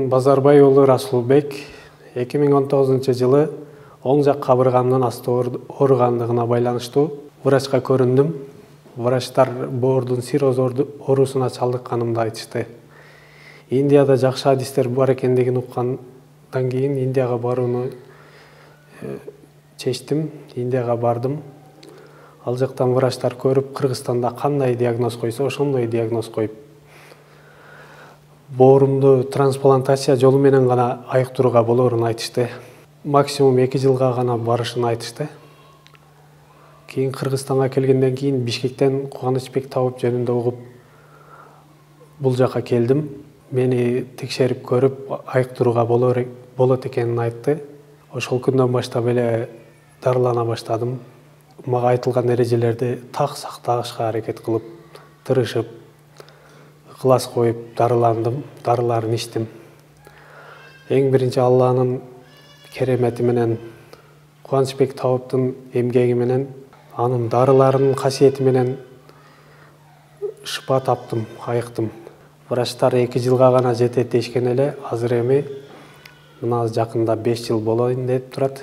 Базарбай уулу Расулбек 2019 оң жақ кабыргамдын асты ооругандыгына байланыштуу врачка көрүндүм. Врачтар боордун сироз оорусуна чалдыкканымды айтышты. Индияда жакшы адистер бар экендигин уккандан кийин Индияга барууну чечтим. Индияга бардым. Ал жактан врачтар көрүп, Кыргызстанда кандай диагноз койсо, ошондой диагноз коюп, боорумду трансплантация жолу менен гана айыктырууга болоорун айтышты. Максимум 2 жылга гана барышын айтышты. Кийин Кыргызстанга келгенден кийин Бишкектен Кубанычбек Табып жөнүндө угуп, бул жака келдим. Мени текшерип көрүп, айыктырууга болот экенин айтты. Ошол күндөн баштап эле дарылана баштадым. Мага айтылган эрежелерди так сакташка аракет кылып, тырышып, ыкылас коюп дарыландым, дарыларын ичтим. Эң биринчи Алланын керемети менен, Кубанычбек Табыптын эмгеги менен, анын дарыларынын касиети менен шыпа таптым, айыктым. Врачтар 2 жылга гана жетет дешкен эле, азыр эми мына жакында 5 жыл болоюн деп турат.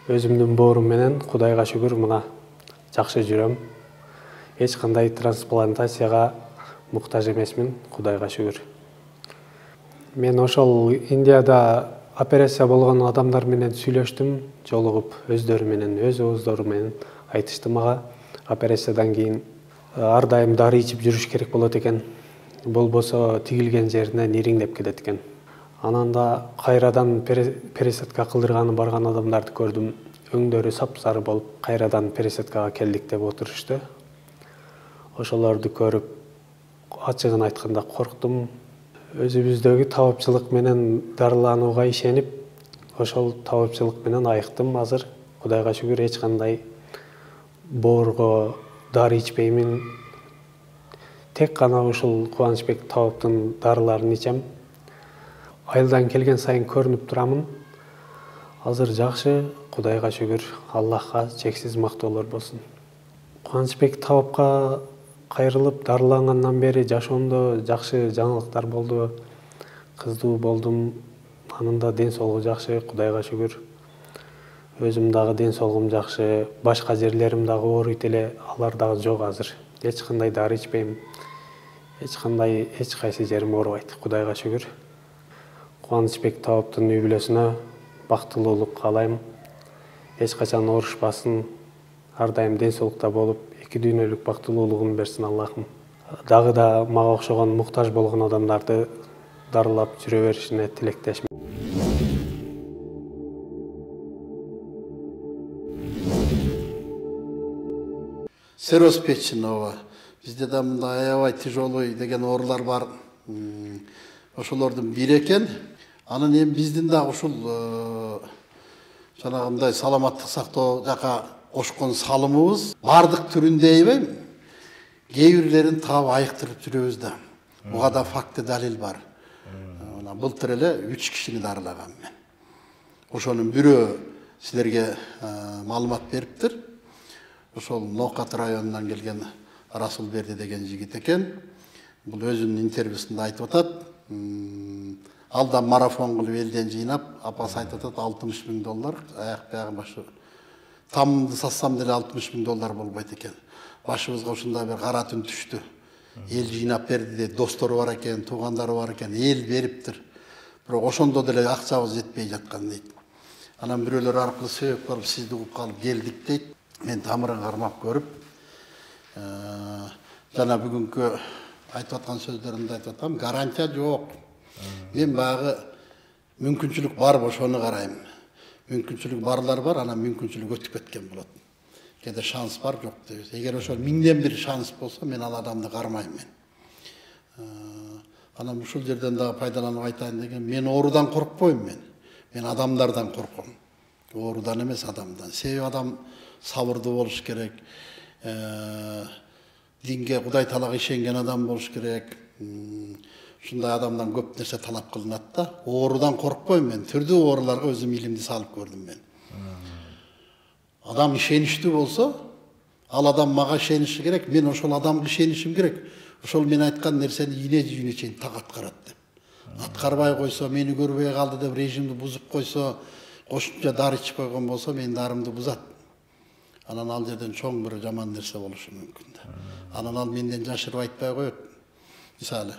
Өзүмдүн боорум менен Кудайга шүгүр мына жакшы жүрөм. Эч кандай трансплантацияга муктаж эмесмин, Кудайга шүгүр. Мен ошол Индияда операция болгон адамдар менен сүйлөштүм, жолугуп, өздөрү менен, өз ооздору менен айтышты мага. Операциядан кийин ар дайым дары ичип жүрүш керек болот экен. Болбосо тигилген жеринен ириңдеп кетет экен. Анан да кайрадан пересадка кылдырганы барган адамдарды көрдүм. Өңдөрү сапсары болуп, кайрадан пересадкага келдик деп отурушту. Ошолорду көрүп, ачыгын айтканда корктум. Өзүбүздөгү табыпчылык менен дарыланууга ишенип, ошол табыпчылык менен айыктым азыр. Кудайга шүгүр, эч кандай боорго дары ичпеймин. Тек гана ушул Кубанычбек Табыптын дарыларын ичем. Айылдан келген сайын көрүнүп турамын. Азыр жакшы, Кудайга шүгүр, Аллахка чексиз мактоолор болсун. Кубанычбек Табыпка кайрылып дарылангандан бери жашоомдо жакшы жаңылыктар болду. Кыздуу болдум. Анын да ден соолугу жакшы, Кудайга шүгүр. Өзүм дагы ден соолугум жакшы, башка жерлерим дагы ооруйт эле, алар дагы жок азыр. Эч кандай дары ичпейм. Эч кайсы жерим оорубайт, Кудайга шүгүр. Кубанычбек Табыптын үй бүлөсүнө бактылуулук каалайм. Эч качан оорушпасын, ар дайым ден соолукта болуп, 2 дүйнөлүк бактылуулугун берсин Аллахым. Дагы да мага окшогон муктаж болгон адамдарды дарылап жүрө беришине тилектешмин. Сероз Печенова. Бизде да мындай аябай тяжелый деген оорулар бар. Ошолордун бири экен. Анан эми биздин да ушул жанагындай саламаттык сактоо жака кошкон салымыбыз бардык түрүндө эбейм. Кээ бирлерин таап айыктырып жүрөбүз да. Буга да факты далил бар. Былтыр эле 3 кишини дарылагам мен. Ошонун бирөө силерге маалымат бериптир. Ошол Ноокат районунан келген Расулберди деген жигит экен. Бул өзүнүн интервьюсунда айтып атат. Ал да марафон кылып элден жыйнап, апасы айтып атат $60,000, аяк-баягы башы тамды сассам деле $60,000 болбойт экен. Башыбызга ушундай бир кара түн түштү. Эл жыйнап берди де, достору бар экен, туугандары бар экен, эл бериптир. Бирок ошондо деле акчабыз жетпей жаткан дейт. Анан бирөөлөр аркылуу себеп кылып сизди угуп калып келдик дейт. Мен тамырын кармап көрүп, жана бүгүнкү айтып аткан сөздөрүмдү айтып атам, гарантия жок. Мен багы мүмкүнчүлүк бар, ошону карайм. Мүмкүнчүлүк барлар бар, анан мүмкүнчүлүк өтүп кеткен болот. Кээде шанс бар, жок дейбиз. Эгер ошол 1000ден 1 шанс болсо, мен ал адамды кармайм мен. Анан ушул жерден дагы пайдаланып айтайын деген, мен оорудан коркпойм мен. Мен адамдардан корком. Оорудан эмес, адамдан. Себеби адам сабырдуу болуш керек. Динге, Кудай Таалага ишенген адам болуш керек. Ушундай адамдан көп нерсе талап кылынат да. Оорудан коркпойм мен. Түрдүү ооруларга өзүм илимди салып көрдүм мен. Адам ишеничтүү болсо, ал адам мага ишениши керек, мен ошол адамга ишенишим керек. Ошол мен айткан нерсени ийне жүйүнө чейин так аткарат деп. Аткарбай койсо, мени көрбөй калды деп режимди бузуп койсо, кошумча дары ичип койгон болсо, менин дарымды бузат. Анан ал жерден чоң бир жаман нерсе болушу мүмкүн да. Анан ал менден жашырып айтпай коет. Мисалы,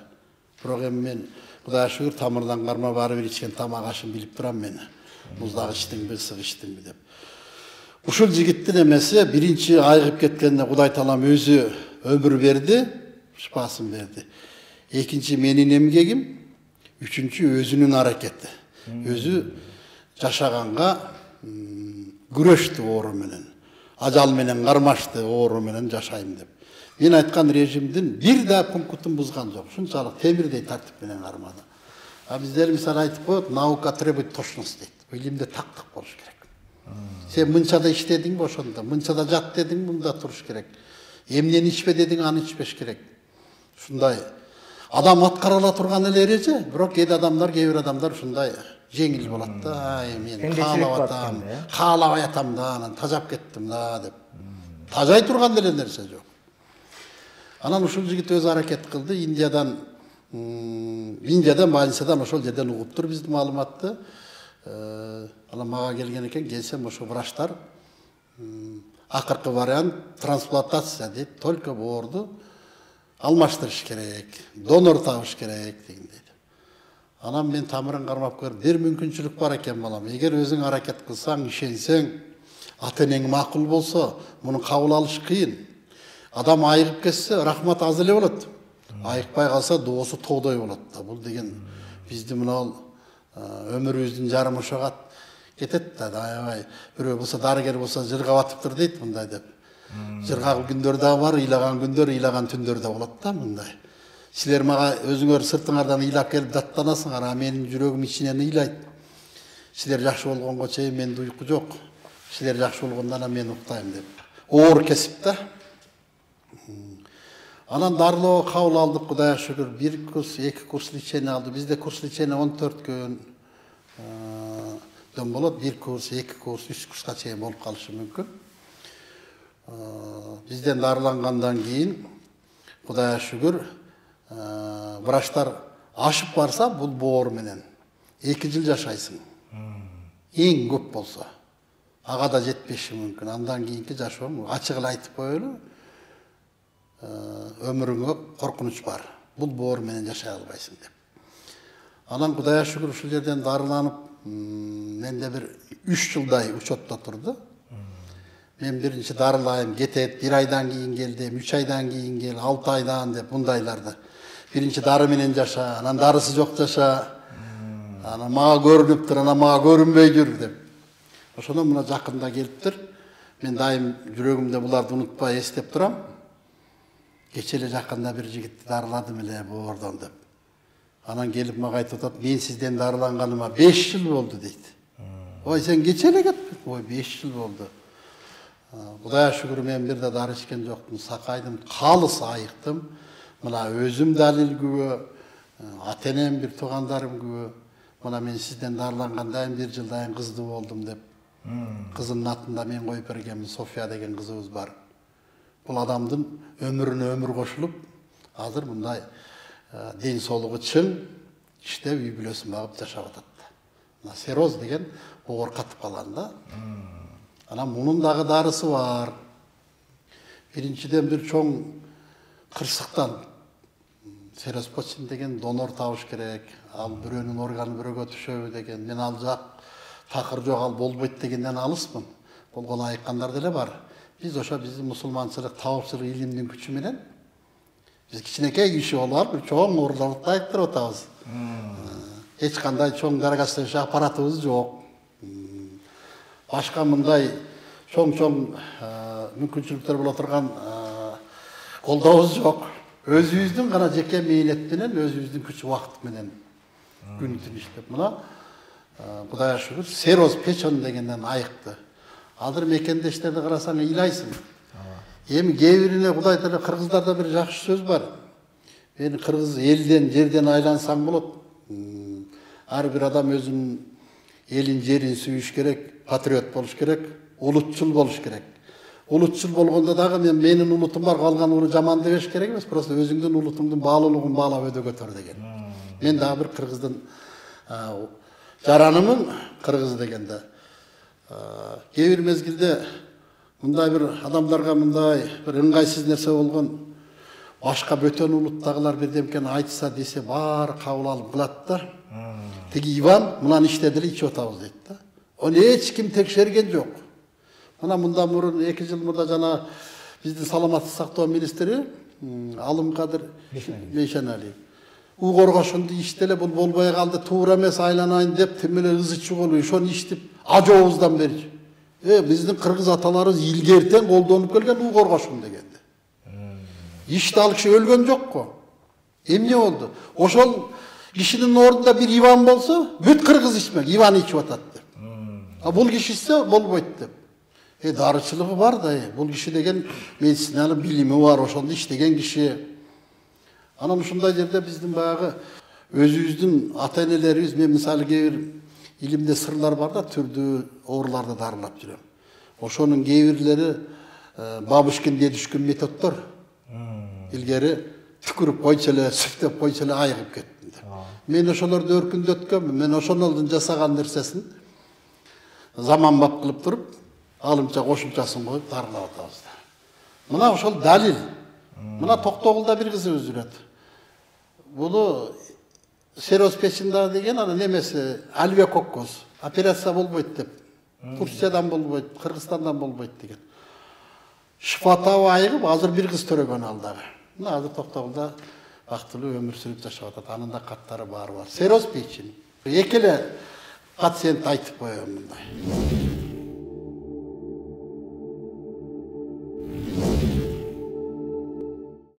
бирок эми мен Кудайга шүгүр тамырдан карма бары бир ичкен тамак ашын билип турам мени. Муздак ичтиңби, ысык ичтиңби деп. Ушул жигиттин эмеси биринчи айыгып кеткенде Кудай Таалам өзү өмүр берди, шифасын берди. Экинчи менин эмгегим, үчүнчү өзүнүн аракети. Өзү жашаганга күрөштү оору менен. Ажал менен кармашты, оору менен жашайм деп. Мен айткан режимдин бир да пунктун бузган жок. Шунчалык темирдей тартип менен кармады. А биздер мисалы айтып коет, наука требует точность дейт. Билимде тактык болуш керек. Сен мынчада иштедиңби ошондо, мынчада жат дедиң, мында туруш керек. Эмнени ичпе дедиң, аны ичпеш керек. Ушундай адам аткара ала турган эле эреже, бирок кээ бир адамдар ушундай жеңил болот да. Мен каалабай атам да, анан тажап кеттим да деп. Тажай турган деле нерсе жок. Анан ушул жигит өз аракет кылды. Индиядан больницадан ошол жерден угуптур биздин маалыматты. Анан мага келген экен, келсем ошо врачтар акыркы вариант трансплантация дейт, только боорду алмаштырыш керек, донор табыш керек деген дейт. Анан мен тамырын кармап көрүп, бир мүмкүнчүлүк бар экен балам. Эгер өзүң аракет кылсаң, ишенсең, ата-энең макул болсо, муну кабыл алыш кыйын. Адам айыгып кетсе, рахмат аз эле болот. Айыкпай калса, доосу тоодой болот да. Бул деген биздин мына өмүрүбүздүн жарымы ошого кетет да. Аябай бирөө болсо дарыгер болсо жыргап атыптыр дейт мындай деп. Жыргагыл күндөр да бар, ыйлаган күндөр, ыйлаган түндөр да болот да мындай. Силер мага өзүңөр сыртыңардан ыйлап келип даттанасыңар, а менин жүрөгүм ичинен ыйлайт. Силер жакшы болгонго чейин менде уйку жок. Силер жакшы болгондо анан мен уктайм деп. Оор кесип да. Анан дарылоого кабыл алдык, Кудайга шүгүр. 1 курс, 2 курс лечение алды. Бизде курс лечение 14 күндөн болот. 1 курс, 2 курс, 3 курска чейин болуп калышы мүмкүн. Бизден дарылангандан кийин Кудайга шүгүр, врачтар ашып барса, бул боор менен 2 жыл жашайсың. Эң көп болсо. Ага да жетпеши мүмкүн. Андан кийинки жашоо ачык эле айтып коелу. Өмүрүңө коркунуч бар. Бул боор менен жашай албайсың деп. Анан Кудайга шүгүр ушул жерден дарыланып, менде бир 3 жылдай учетто турду. Мен биринчи дарылайм, кетет, 1 айдан кийин келди, 3 айдан кийин кел, 6 айдан деп мындайларды. Биринчи дары менен жаша, анан дарысы жок жаша. Анан мага көрүнүп тур, анан мага көрүнбөй жүр деп. Ошондон мына жакында келиптир. Мен дайым жүрөгүмдө буларды унутпай эстеп турам. Кече эле жакында бир жигитти дарыладым эле боордон деп. Анан келип мага айтып атат, мен сизден дарыланганыма 5 жыл болду дейт. Ой, сен кече эле кетпедиң? Ой, 5 жыл болду. Кудайга шүгүр, мен бир да дары ичкен жоктум, сакайдым, калыс айыктым. Мына өзүм далил күбө, ата-энем, бир туугандарым күбө. Мына мен сизден дарылангандайын 1 жылдайын кыздуу болдум деп. Кызымдын атында мен коюп бергенмин, София деген кызыбыз бар. Бул адамдын өмүрүнө өмүр кошулуп, азыр мындай ден соолугу чың, иштеп үй бүлөсүн багып жашап атат. Мына сероз деген оор катып калган да. Анан мунун дагы дарысы бар. Биринчиден бир чоң кырсыктан сероспочин деген донор табыш керек. Ал бирөөнүн органы бирөөгө түшөбү деген. Мен ал жак такыр жок, ал болбойт дегенден алыспын. Болгон айыккандар деле бар. Биз ошо биздин мусулманчылык, табылчылык илимдин күчү менен биз кичинекей киши болуп, бир чоң ооруларды айыктырып атабыз. Эч кандай чоң дарыгастырыш аппаратыбыз жок. Башка мындай чоң мүмкүнчүлүктөр боло турган колдообуз жок. Өзүбүздүн гана жеке мээнет менен, өзүбүздүн күч убакыт менен күн түн иштеп, мына Кудайга шүгүр, сероз печон дегенден айыкты. Азыр мекендештерди карасаң ыйлайсың. Эми кээ бирине Кудай деле, кыргыздарда бир жакшы сөз бар. Мени кыргыз элден, жерден айлансаң болот. Ар бир адам өзүнүн элин, жерин сүйүш керек, патриот болуш керек, улутчул болуш керек. Улутчул болгондо дагы менин улутум бар, калган улут жаман дебеш керек эмес, просто өзүңдүн улутуңдун баалуулугун баалап өдө көтөр деген. Мен дагы бир кыргыздын жаранымын, кыргыз дегенде. Кээ бир мезгилде мындай бир адамдарга мындай бир ыңгайсыз нерсе болгон, башка бөтөн улуттагылар бирдемкени айтса десе баары кабыл алып кылат да. Тиги Иван мынаны иштедил, ичип атабыз дейт да. Оны эч ким текшерген жок. Мына мындан мурун 2 жыл мурда жана биздин саламаттык сактоо министри Алымкадыр Мейшеналиев у коргошунду иштеле бул болбой калды, туура эмес айланайын деп тим эле ызы чыгылып ошону иштеп ажообуздан бери биздин кыргыз аталарыбыз илгертен колдонуп келген у коргошун дегенди. Ишти ал киши өлгөн жокко. Эмне болду? Ошол кишинин ордунда бир Иван болсо, бүт кыргыз ичмек, Иван ичип атат деп. А бул киши ичсе болбойт деп. Дарычылыгы бар да, бул киши деген медициналык билими бар, ошондо иштеген киши. Анан ушундай жерде биздин баягы өзүбүздүн ата-энелерибиз, мен мисалы кээ бир илимде сырлар бар да, түрдүү ооруларды дарылап жүрөм. Ошонун кээ бирлери бабушкин дедушкин методдор. Илгери түкүрүп койчу эле, сүфтөп койчу эле айыгып кеттим деп. Мен ошолорду өркүндөткөнмүн, мен ошолордун жасаган нерсесин заманбап кылып туруп, алымча кошумчасын коюп дарылап атабыз да. Мына ошол далил. Мына Токтогулда бир кызыбыз жүрөт. Бул сероз печинда деген анан немеси альвеококкоз. Операция болбойт деп. Турциядан болбойт, Кыргызстандан болбойт деген. Шифа таап айыгып, азыр бир кыз төрөгөн ал дагы. Мына азыр Токтогулда бактылуу өмүр сүрүп жашап атат. Анын да каттары бар. Сероз печин. Эки эле пациент айтып коём мындай.